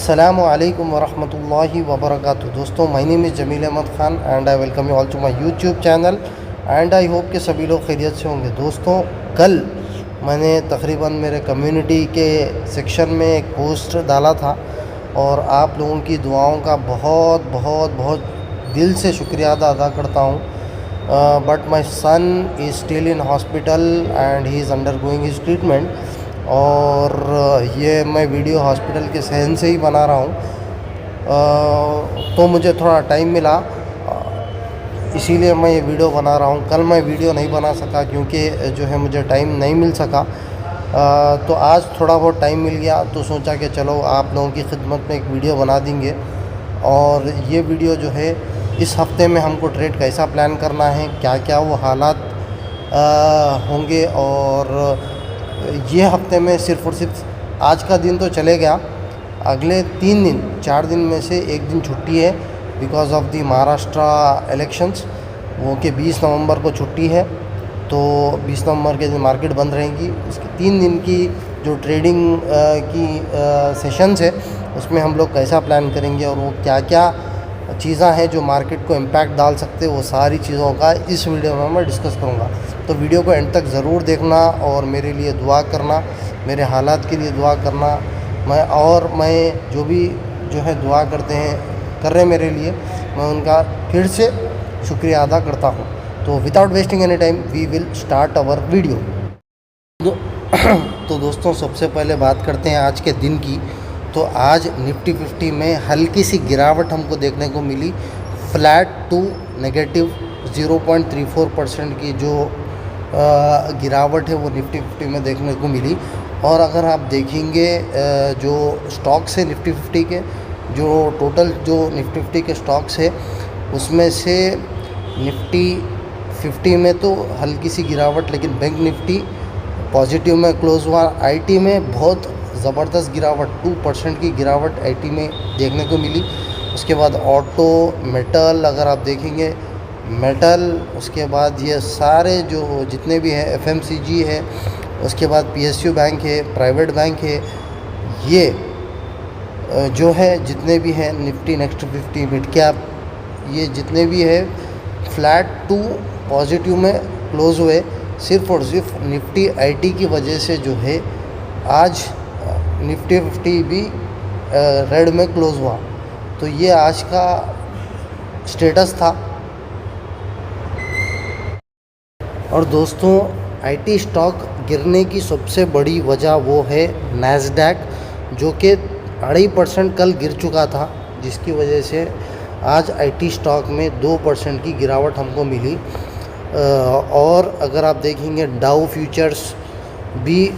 Assalamu alaikum wa rahmatullahi wa barakatuh. दोस्तों, my name is Jameel Ahmad Khan and I welcome you all to my YouTube channel and I hope कि सभी लोग खैरियत से होंगे। दोस्तों, कल मैंने तकरीबन मेरे कम्युनिटी के सेक्शन में एक पोस्ट डाला था और आप लोगों की दुआओं का बहुत बहुत बहुत दिल से शुक्रिया अदा करता हूँ। But my son is still in hospital and he is undergoing his treatment और ये मैं वीडियो हॉस्पिटल के सहन से ही बना रहा हूँ। तो मुझे थोड़ा टाइम मिला, इसीलिए मैं ये वीडियो बना रहा हूँ। कल मैं वीडियो नहीं बना सका क्योंकि जो है मुझे टाइम नहीं मिल सका। तो आज थोड़ा बहुत टाइम मिल गया तो सोचा कि चलो आप लोगों की खिदमत में एक वीडियो बना देंगे। और ये वीडियो जो है इस हफ़्ते में हमको ट्रेड कैसा प्लान करना है, क्या क्या वो हालात होंगे, और ये हफ्ते में सिर्फ़ और सिर्फ आज का दिन तो चले गया, अगले 3 दिन 4 दिन में से एक दिन छुट्टी है because of the Maharashtra elections, वो कि 20 नवंबर को छुट्टी है। तो 20 नवंबर के दिन मार्केट बंद रहेगी। इसके 3 दिन की जो ट्रेडिंग की सेशंस है उसमें हम लोग कैसा प्लान करेंगे और वो क्या क्या चीज़ें हैं जो मार्केट को इम्पैक्ट डाल सकते हैं, वो सारी चीज़ों का इस वीडियो में मैं डिस्कस करूँगा। तो वीडियो को एंड तक ज़रूर देखना और मेरे लिए दुआ करना, मेरे हालात के लिए दुआ करना। मैं जो भी जो है दुआ कर रहे हैं मेरे लिए, मैं उनका फिर से शुक्रिया अदा करता हूँ। तो without wasting any time we will start our video. तो दोस्तों, सबसे पहले बात करते हैं आज के दिन की। तो आज निफ्टी 50 में हल्की सी गिरावट हमको देखने को मिली, फ्लैट टू नेगेटिव 0.34% की जो गिरावट है वो निफ्टी 50 में देखने को मिली। और अगर आप देखेंगे जो स्टॉक्स है निफ्टी 50 के, जो टोटल जो निफ्टी 50 के स्टॉक्स है उसमें से निफ्टी 50 में तो हल्की सी गिरावट, लेकिन बैंक निफ्टी पॉजिटिव में क्लोज हुआ। आईटी में बहुत ज़बरदस्त गिरावट, 2% की गिरावट आईटी में देखने को मिली। उसके बाद ऑटो, मेटल, अगर आप देखेंगे मेटल, उसके बाद ये सारे जो जितने भी हैं, एफएमसीजी है, उसके बाद पीएसयू बैंक है, प्राइवेट बैंक है, ये जो है जितने भी हैं निफ्टी नेक्स्ट 50 मिड कैप, ये जितने भी है फ्लैट टू पॉजिटिव में क्लोज हुए। सिर्फ और सिर्फ निफ्टी आईटी की वजह से जो है आज निफ्टी 50 भी रेड में क्लोज हुआ। तो ये आज का स्टेटस था। और दोस्तों, आईटी स्टॉक गिरने की सबसे बड़ी वजह वो है नैस्डैक, जो कि 2.5% कल गिर चुका था, जिसकी वजह से आज आईटी स्टॉक में 2% की गिरावट हमको मिली। और अगर आप देखेंगे डाउ फ्यूचर्स भी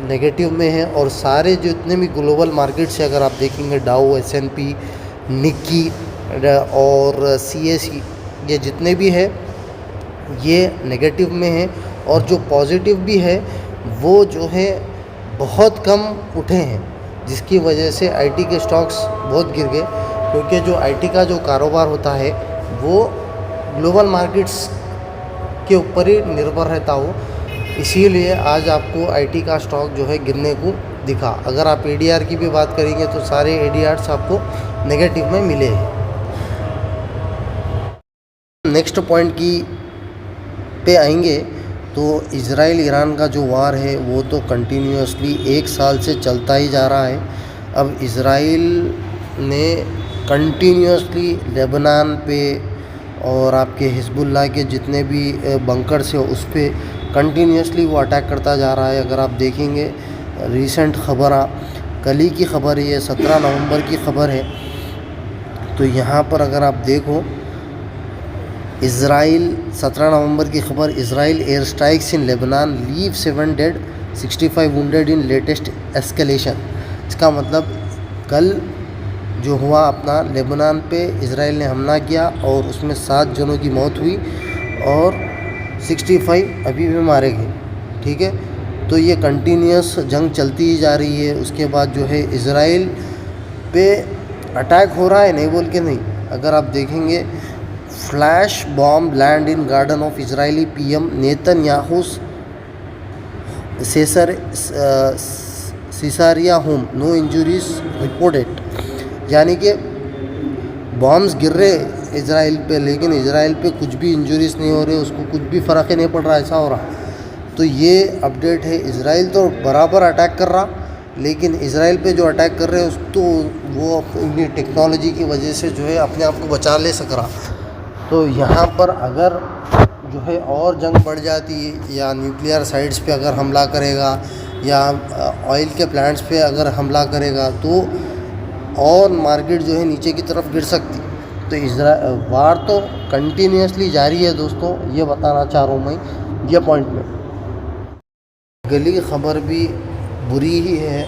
नेगेटिव में है, और सारे जो इतने भी ग्लोबल मार्केट्स है, अगर आप देखेंगे डाउ, एसएनपी, निक्की और सीएसई, ये जितने भी है ये नेगेटिव में है। और जो पॉजिटिव भी है वो जो है बहुत कम उठे हैं, जिसकी वजह से आईटी के स्टॉक्स बहुत गिर गए, क्योंकि जो आईटी का जो कारोबार होता है वो ग्लोबल मार्केट्स के ऊपर ही निर्भर रहता हो, इसीलिए आज आपको आईटी का स्टॉक जो है गिरने को दिखा। अगर आप एडीआर की भी बात करेंगे तो सारे एडीआर्स आपको नेगेटिव में मिले हैं। नेक्स्ट पॉइंट की पे आएंगे तो इज़राइल ईरान का जो वार है वो तो कंटिन्यूसली 1 साल से चलता ही जा रहा है। अब इज़राइल ने कंटिन्यूसली लेबनान पे और आपके हिजबुल्लाह के जितने भी बंकर्स है उस पर कंटिन्यूसली वो अटैक करता जा रहा है। अगर आप देखेंगे रीसेंट खबर, कल ही की खबर है, ये 17 नवंबर की खबर है। तो यहाँ पर अगर आप देखो, इज़राइल 17 नवंबर की खबर, Israel air strikes in Lebanon leave 7 dead 65 wounded in latest escalation. इसका मतलब कल जो हुआ अपना लेबनान पे इज़राइल ने हमला किया और उसमें 7 जनों की मौत हुई और 65 अभी भी मारे गए। ठीक है, तो ये कंटिन्यूस जंग चलती ही जा रही है। उसके बाद जो है इज़राइल पे अटैक हो रहा है, नहीं बोल के नहीं। अगर आप देखेंगे, flash bomb land in garden of Israeli PM Netanyahu Caesar Caesarea home, no injuries reported. यानी कि बॉम्ब्स गिर रहे इजराइल पे, लेकिन इजराइल पे कुछ भी इंजरीज नहीं हो रही, उसको कुछ भी फ़र्क ही नहीं पड़ रहा, ऐसा हो रहा। तो ये अपडेट है। इजराइल तो बराबर अटैक कर रहा, लेकिन इजराइल पे जो अटैक कर रहे हैं उस तो वो अपनी टेक्नोलॉजी की वजह से जो है अपने आप को बचा ले सक रहा। तो यहाँ पर अगर जो है और जंग बढ़ जाती है, या न्यूक्लियर साइट्स पे अगर हमला करेगा, या ऑयल के प्लांट्स पे अगर हमला करेगा, तो और मार्केट जो है नीचे की तरफ गिर सकती। तो वार तो कंटिन्यूसली जारी है दोस्तों, ये बताना चाह रहा हूँ मैं ये पॉइंट में। अगली खबर भी बुरी ही है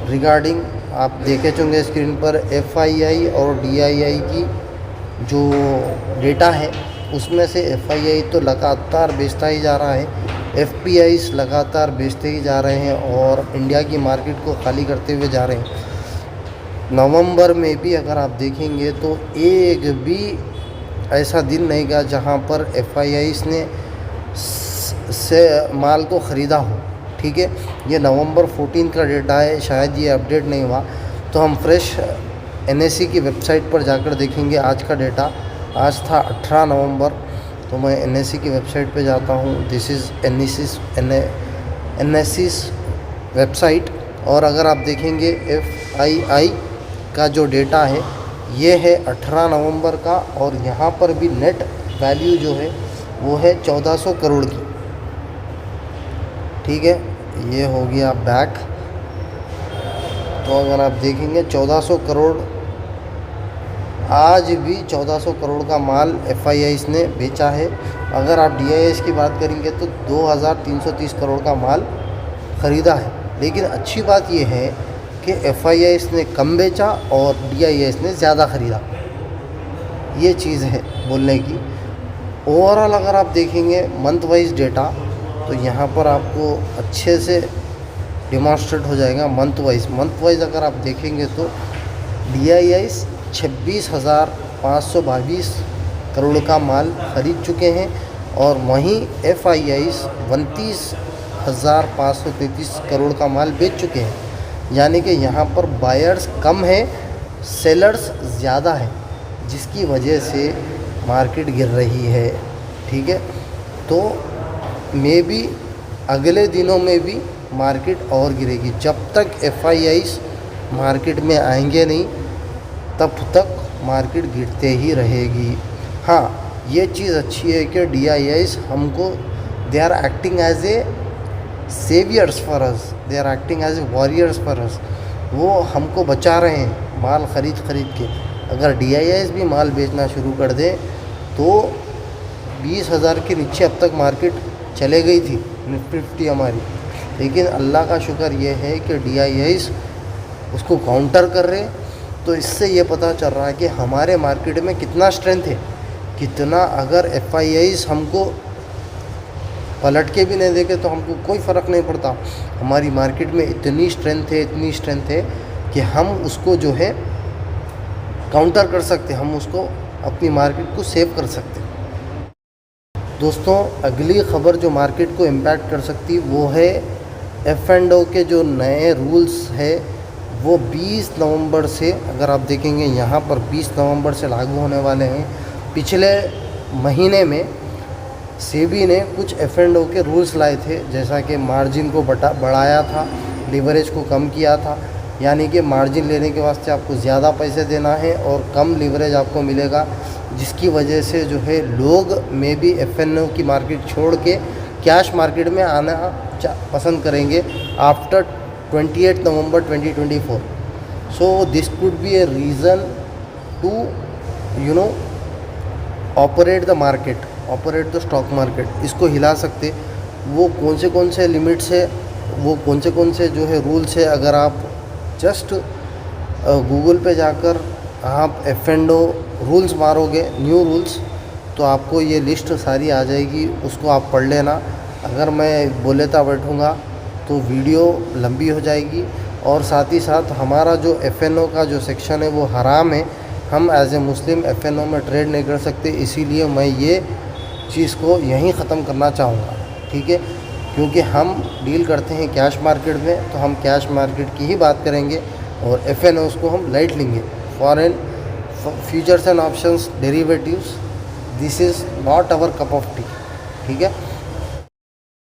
रिगार्डिंग, आप देखे होंगे स्क्रीन पर, FII और DII की जो डेटा है उसमें से FII तो लगातार बेचता ही जा रहा है, FPIs लगातार बेचते ही जा रहे हैं और इंडिया की मार्केट को खाली करते हुए जा रहे हैं। नवंबर में भी अगर आप देखेंगे तो एक भी ऐसा दिन नहीं गया जहां पर FIIs ने से माल को ख़रीदा हो। ठीक है, ये नवंबर 14 का डेटा है, शायद ये अपडेट नहीं हुआ, तो हम फ्रेश NSE की वेबसाइट पर जाकर देखेंगे आज का डेटा। आज था 18 नवंबर, तो मैं NSE की वेबसाइट पे जाता हूँ। दिस इज़ NSE's वेबसाइट, और अगर आप देखेंगे FII का जो डेटा है ये है 18 नवंबर का, और यहाँ पर भी नेट वैल्यू जो है वो है 1400 करोड़ की। ठीक है, ये हो गया बैक। तो अगर आप देखेंगे 1400 करोड़, आज भी 1400 करोड़ का माल FIIs ने बेचा है। अगर आप DIIs की बात करेंगे तो 2330 करोड़ का माल ख़रीदा है। लेकिन अच्छी बात यह है कि FIIs ने कम बेचा और DIIs ने ज़्यादा ख़रीदा, ये चीज़ है बोलने की। ओवरऑल अगर आप देखेंगे मंथ वाइज डेटा, तो यहाँ पर आपको अच्छे से डिमॉन्स्ट्रेट हो जाएगा मंथ वाइज अगर आप देखेंगे तो DIIs 26,522 करोड़ का माल ख़रीद चुके हैं, और वहीं FIIs 29,533 करोड़ का माल बेच चुके हैं। यानी कि यहाँ पर बायर्स कम है, सेलर्स ज़्यादा है, जिसकी वजह से मार्केट गिर रही है। ठीक है, तो मे बी अगले दिनों में भी मार्केट और गिरेगी। जब तक FIIs मार्केट में आएंगे नहीं, तब तक मार्केट गिरते ही रहेगी। हाँ, ये चीज़ अच्छी है कि DIIs हमको, they are acting as a saviours for us, they are acting as a warriors for us. वो हमको बचा रहे हैं माल ख़रीद के। अगर DIIs भी माल बेचना शुरू कर दें तो 20,000 के नीचे अब तक मार्केट चले गई थी निफ्टी 50 हमारी। लेकिन अल्लाह का शुक्र ये है कि DIIs उसको काउंटर कर रहे। तो इससे ये पता चल रहा है कि हमारे मार्केट में कितना स्ट्रेंथ है, कितना। अगर FIIs हमको पलट के भी नहीं देखे तो हमको कोई फ़र्क नहीं पड़ता। हमारी मार्केट में इतनी स्ट्रेंथ है कि हम उसको जो है काउंटर कर सकते, हम उसको अपनी मार्केट को सेव कर सकते। दोस्तों, अगली ख़बर जो मार्केट को इम्पैक्ट कर सकती वो है F&O के जो नए रूल्स है वो 20 नवंबर से, अगर आप देखेंगे यहाँ पर 20 नवंबर से लागू होने वाले हैं। पिछले महीने में सेबी ने कुछ F&O के रूल्स लाए थे, जैसा कि मार्जिन को बढ़ाया था, लीवरेज को कम किया था। यानी कि मार्जिन लेने के वास्ते आपको ज़्यादा पैसे देना है और कम लीवरेज आपको मिलेगा, जिसकी वजह से जो है लोग में भी F&O की मार्केट छोड़ के कैश मार्केट में आना पसंद करेंगे after 28 November 2024। So this could be a reason to operate the market, operate the stock market. इसको हिला सकते वो कौन से लिमिट्स है, वो कौन से जो है रूल्स है। अगर आप जस्ट गूगल पे जाकर आप F&O रूल्स मारोगे, न्यू रूल्स, तो आपको ये लिस्ट सारी आ जाएगी, उसको आप पढ़ लेना। अगर मैं बोलेता बैठूँगा तो वीडियो लंबी हो जाएगी, और साथ ही साथ हमारा जो F&O का जो सेक्शन है वो हराम है। हम एज ए मुस्लिम F&O में ट्रेड नहीं कर सकते, इसीलिए मैं ये चीज़ को यहीं ख़त्म करना चाहूँगा। ठीक है, क्योंकि हम डील करते हैं कैश मार्केट में, तो हम कैश मार्केट की ही बात करेंगे और FNOs को हम लाइट लेंगे। Foreign futures and options derivatives, this is not our cup of tea. ठीक है।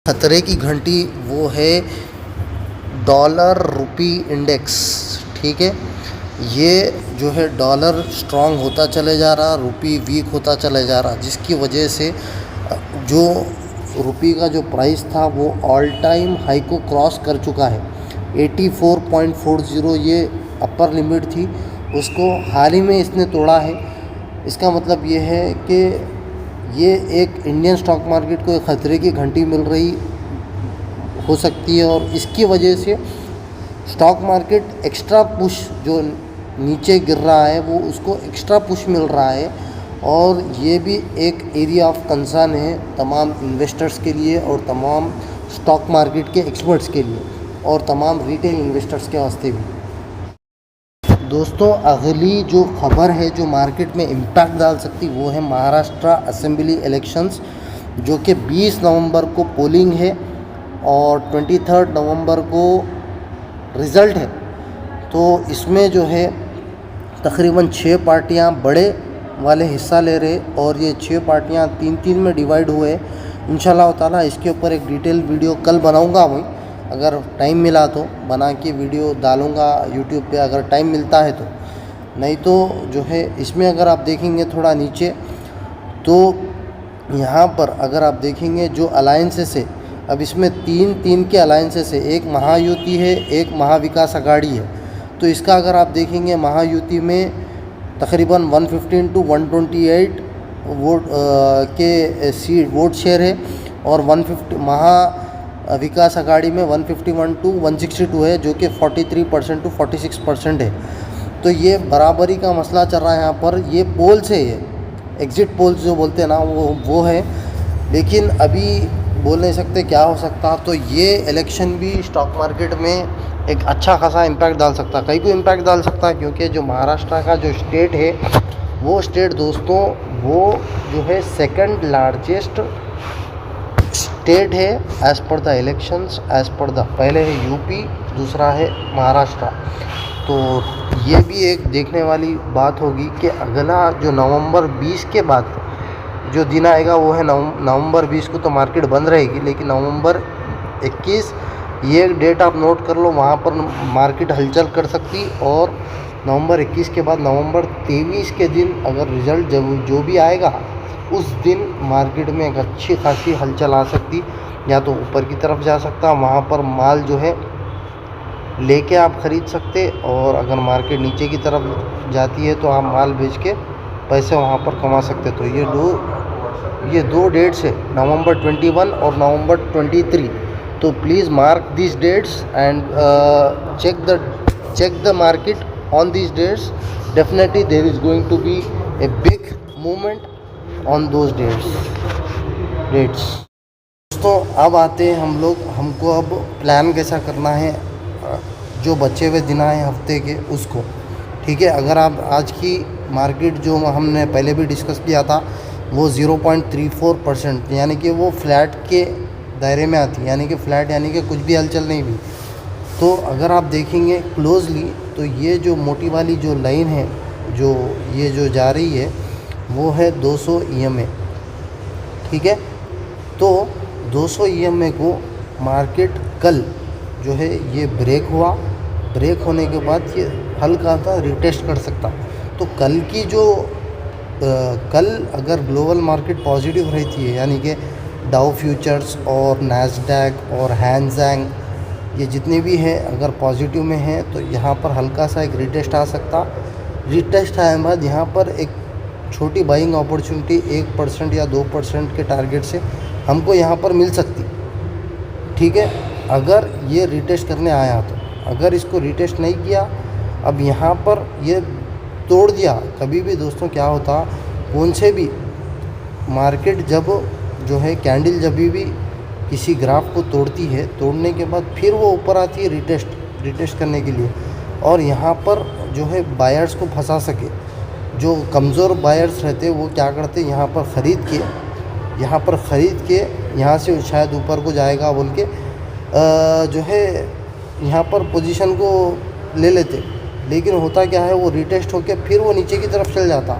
खतरे की घंटी वो है डॉलर रुपी इंडेक्स। ठीक है, ये जो है डॉलर स्ट्रांग होता चले जा रहा, रुपी वीक होता चले जा रहा, जिसकी वजह से जो रुपी का जो प्राइस था वो ऑल टाइम हाई को क्रॉस कर चुका है। 84.40 ये अपर लिमिट थी, उसको हाल ही में इसने तोड़ा है। इसका मतलब ये है कि ये एक इंडियन स्टॉक मार्केट को एक ख़तरे की घंटी मिल रही हो सकती है और इसकी वजह से स्टॉक मार्केट एक्स्ट्रा पुश, जो नीचे गिर रहा है वो उसको एक्स्ट्रा पुश मिल रहा है। और ये भी एक एरिया ऑफ कंसर्न है तमाम इन्वेस्टर्स के लिए और तमाम स्टॉक मार्केट के एक्सपर्ट्स के लिए और तमाम रिटेल इन्वेस्टर्स के वास्ते भी। दोस्तों, अगली जो खबर है जो मार्केट में इम्पैक्ट डाल सकती वो है महाराष्ट्र असेंबली इलेक्शंस, जो कि 20 नवंबर को पोलिंग है और 23 नवंबर को रिज़ल्ट है। तो इसमें जो है तकरीबन 6 पार्टियां बड़े वाले हिस्सा ले रहे और ये 6 पार्टियां 3-3 में डिवाइड हुए। इंशाल्लाह ताला इसके ऊपर एक डिटेल वीडियो कल बनाऊंगा मैं, अगर टाइम मिला तो बना के वीडियो डालूंगा यूट्यूब पे, अगर टाइम मिलता है तो। नहीं तो जो है इसमें अगर आप देखेंगे थोड़ा नीचे, तो यहाँ पर अगर आप देखेंगे जो अलायंसेस है, अब इसमें 3 के अलायंसेस है, एक महायुति है, एक महाविकास अघाड़ी है। तो इसका अगर आप देखेंगे महायुति में तकरीबन 115 to 128 वोट के सीट वोट शेयर है और 150 महाविकास अघाड़ी में 151 to 162 है, जो कि 43% to 46% है। तो ये बराबरी का मसला चल रहा है यहाँ पर। ये पोल्स है, ये एग्ज़िट पोल्स जो बोलते हैं ना वो है, लेकिन अभी बोल नहीं सकते क्या हो सकता। तो ये इलेक्शन भी स्टॉक मार्केट में एक अच्छा खासा इम्पैक्ट डाल सकता है, कहीं को इम्पैक्ट डाल सकता है, क्योंकि जो महाराष्ट्र का जो स्टेट है वो स्टेट दोस्तों वो जो है सेकंड लार्जेस्ट स्टेट है as per the elections, as per the, पहले है यूपी, दूसरा है महाराष्ट्र। तो ये भी एक देखने वाली बात होगी कि अगला जो नवंबर 20 के बाद जो दिन आएगा वो है नवंबर 20 को तो मार्केट बंद रहेगी, लेकिन नवंबर 21 ये डेट आप नोट कर लो, वहाँ पर मार्केट हलचल कर सकती। और नवंबर 21 के बाद नवंबर 23 के दिन अगर रिज़ल्ट जो भी आएगा उस दिन मार्केट में एक अच्छी खासी हलचल आ सकती, या तो ऊपर की तरफ जा सकता, वहाँ पर माल जो है लेके आप ख़रीद सकते, और अगर मार्केट नीचे की तरफ जाती है तो आप माल बेच के पैसे वहाँ पर कमा सकते। तो ये दो डेट्स है, नवंबर 21 और नवंबर 23। तो please mark this dates and check the market on these dates. Definitely there is going to be a big movement on those dates. दोस्तों, अब आते हैं हम लोग, हमको अब प्लान कैसा करना है जो बचे हुए दिन आए हफ्ते के उसको। ठीक है, अगर आप आज की मार्केट जो हमने पहले भी डिस्कस किया था वो 0.34%, यानी कि वो फ्लैट के दायरे में आती है, यानी कि फ्लैट यानी कि कुछ भी हलचल नहीं हुई। तो अगर आप देखेंगे क्लोजली तो ये जो मोटी वाली जो लाइन है जो ये जो जा रही है वो है 200 EMA। ठीक है, तो 200 EMA को मार्केट कल जो है ये ब्रेक हुआ, ब्रेक होने के बाद ये हल्का सा रिटेस्ट कर सकता। तो कल की जो कल अगर ग्लोबल मार्केट पॉजिटिव रहती है, यानी कि डाउ फ्यूचर्स और नैस्डैक और हैंजैंग ये जितने भी हैं अगर पॉजिटिव में हैं, तो यहाँ पर हल्का सा एक रिटेस्ट आ सकता। रिटेस्ट आने के बाद यहाँ पर एक छोटी बाइंग अपॉर्चुनिटी 1% या 2% के टारगेट से हमको यहाँ पर मिल सकती। ठीक है, अगर ये रिटेस्ट करने आया तो। अगर इसको रिटेस्ट नहीं किया, अब यहाँ पर ये तोड़ दिया, कभी भी दोस्तों क्या होता, कौन से भी मार्केट जब जो है कैंडल जब भी किसी ग्राफ को तोड़ती है, तोड़ने के बाद फिर वो ऊपर आती है रिटेस्ट करने के लिए, और यहाँ पर जो है बायर्स को फंसा सके। जो कमज़ोर बायर्स रहते वो क्या करते, यहाँ पर ख़रीद के यहाँ पर ख़रीद के यहाँ से शायद ऊपर को जाएगा बोल के जो है यहाँ पर पोजीशन को ले लेते, लेकिन होता क्या है वो रीटेस्ट होके फिर वो नीचे की तरफ चल जाता।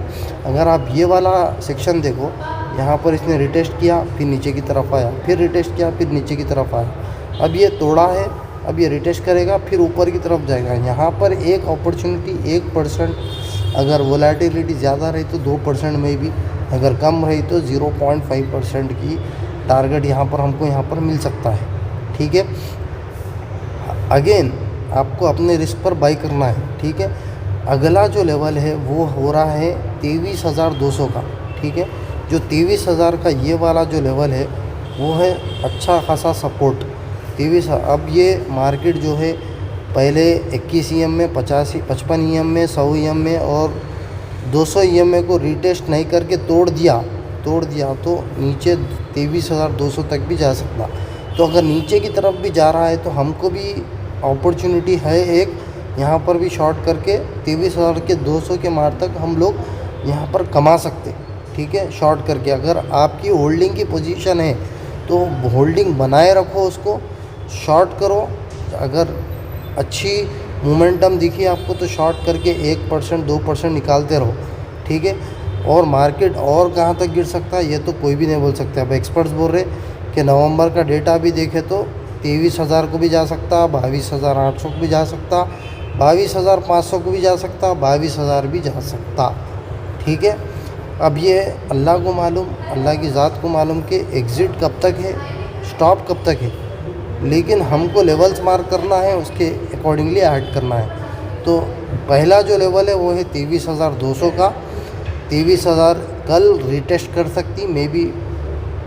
अगर आप ये वाला सेक्शन देखो, यहाँ पर इसने रीटेस्ट किया फिर नीचे की तरफ आया, फिर रीटेस्ट किया फिर नीचे की तरफ आया। अब ये तोड़ा है, अब ये रीटेस्ट करेगा फिर ऊपर की तरफ जाएगा। यहाँ पर एक अपॉर्चुनिटी 1%, अगर वोलेटिलिटी ज़्यादा रही तो 2% में भी, अगर कम रही तो 0.5% की टारगेट यहाँ पर हमको यहाँ पर मिल सकता है। ठीक है, अगेन आपको अपने रिस्क पर बाई करना है। ठीक है, अगला जो लेवल है वो हो रहा है 23,200 का। ठीक है, जो 23,000 का ये वाला जो लेवल है वो है अच्छा खासा सपोर्ट 23। अब ये मार्केट जो है पहले 21 EM में, 55 EM में, 100 EM में और 200 EM में को रीटेस्ट नहीं करके तोड़ दिया तो नीचे 23,200 तक भी जा सकता। तो अगर नीचे की तरफ भी जा रहा है तो हमको भी अपॉर्चुनिटी है एक, यहाँ पर भी शॉर्ट करके 23,200 के मार तक हम लोग यहाँ पर कमा सकते। ठीक है, शॉर्ट करके अगर आपकी होल्डिंग की पोजीशन है तो होल्डिंग बनाए रखो, उसको शॉर्ट करो। अगर अच्छी मोमेंटम दिखी आपको तो शॉर्ट करके 1% 2% निकालते रहो। ठीक है, और मार्केट और कहाँ तक गिर सकता है ये तो कोई भी नहीं बोल सकता। अब एक्सपर्ट्स बोल रहे कि नवंबर का डेटा भी देखे तो 23,000 को भी जा सकता, 22,800 को भी जा सकता, 22,500 को भी जा सकता, 22,000 भी जा सकता। ठीक है, अब ये अल्लाह को मालूम, अल्लाह की ज़ात को मालूम कि एग्ज़िट कब तक है, स्टॉप कब तक है, लेकिन हमको लेवल्स मार्क करना है, उसके अकॉर्डिंगली ऐड करना है। तो पहला जो लेवल है वो है 23,200 का। 23,000 कल रिटेस्ट कर सकती, मे बी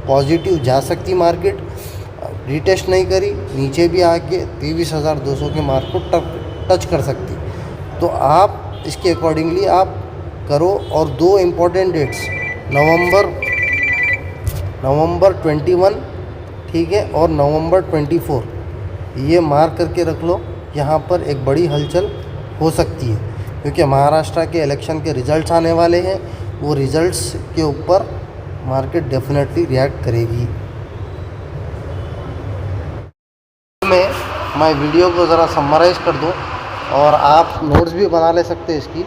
पॉजिटिव जा सकती मार्केट। रिटेस्ट नहीं करी, नीचे भी आके 23,200 के मार्क को टच कर सकती। तो आप इसके अकॉर्डिंगली आप करो। और 2 इम्पॉर्टेंट डेट्स नवंबर 21, ठीक है, और नवंबर 24, ये मार्क करके रख लो। यहाँ पर एक बड़ी हलचल हो सकती है क्योंकि महाराष्ट्र के इलेक्शन के रिज़ल्ट्स आने वाले हैं। वो रिज़ल्ट्स के ऊपर मार्केट डेफिनेटली रिएक्ट करेगी। मैं वीडियो को ज़रा समराइज़ कर दूं और आप नोट्स भी बना ले सकते हैं इसकी,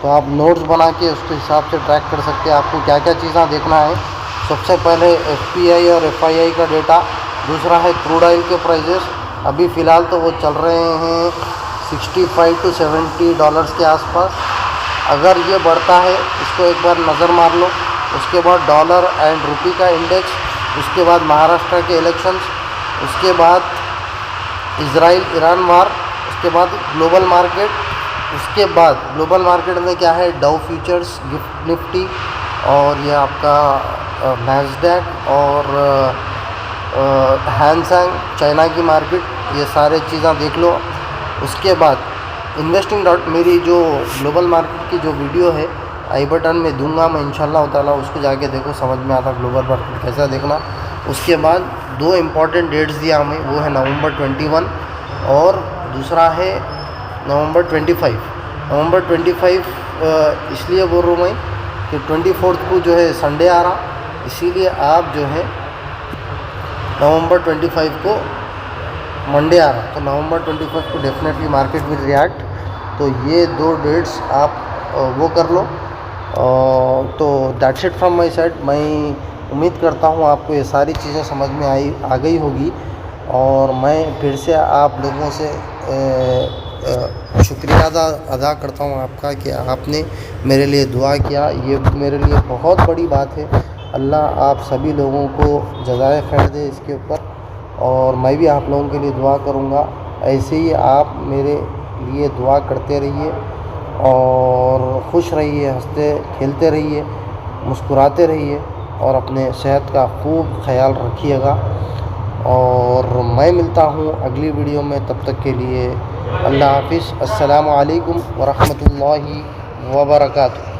तो आप नोट्स बना के उसके हिसाब से ट्रैक कर सकते हैं आपको क्या क्या चीज़ें देखना है। सबसे पहले FPI और FII का डेटा, दूसरा है क्रूड ऑयल के प्राइजेस। अभी फ़िलहाल तो वो चल रहे हैं $65 to $70 के आसपास। अगर ये बढ़ता है इसको एक बार नज़र मार लो। उसके बाद डॉलर एंड रुपी का इंडेक्स, उसके बाद महाराष्ट्र के इलेक्शंस, उसके बाद इज़राइल ईरान वार, उसके बाद ग्लोबल मार्केट। उसके बाद ग्लोबल मार्केट में क्या है, डाउ फ्यूचर्स, गिफ्ट निफ्टी और ये आपका नैस्डैक और हैंसेंग, चाइना की मार्केट, ये सारे चीज़ें देख लो। उसके बाद इन्वेस्टिंग मेरी जो ग्लोबल मार्केट की जो वीडियो है आई बटन में दूंगा मैं इंशाल्लाह ताला, उसको जाके देखो, समझ में आता ग्लोबल मार्केट कैसा देखना। उसके बाद 2 इम्पॉर्टेंट डेट्स दिया हमें, वो है नवंबर 21 और दूसरा है नवंबर 25। नवंबर 25 इसलिए बोल रहा हूँ मैं कि 24 को जो है संडे आ रहा, इसीलिए आप जो है नवंबर 25 को मंडे आ रहा, तो नवंबर 25 को डेफिनेटली मार्केट विल रिएक्ट। तो ये 2 डेट्स आप वो कर लो। तो that's it from my side. मैं उम्मीद करता हूँ आपको ये सारी चीज़ें समझ में आ गई होगी। और मैं फिर से आप लोगों से शुक्रिया अदा करता हूँ आपका कि आपने मेरे लिए दुआ किया। ये मेरे लिए बहुत बड़ी बात है। अल्लाह आप सभी लोगों को जज़ाए खैर दे इसके ऊपर, और मैं भी आप लोगों के लिए दुआ करूँगा। ऐसे ही आप मेरे लिए दुआ करते रहिए और खुश रहिए, हंसते खेलते रहिए, मुस्कुराते रहिए और अपने सेहत का खूब ख्याल रखिएगा। और मैं मिलता हूँ अगली वीडियो में, तब तक के लिए अल्लाह हाफिज़। अस्सलामु अलैकुम व रहमतुल्लाहि व बरकातुहू।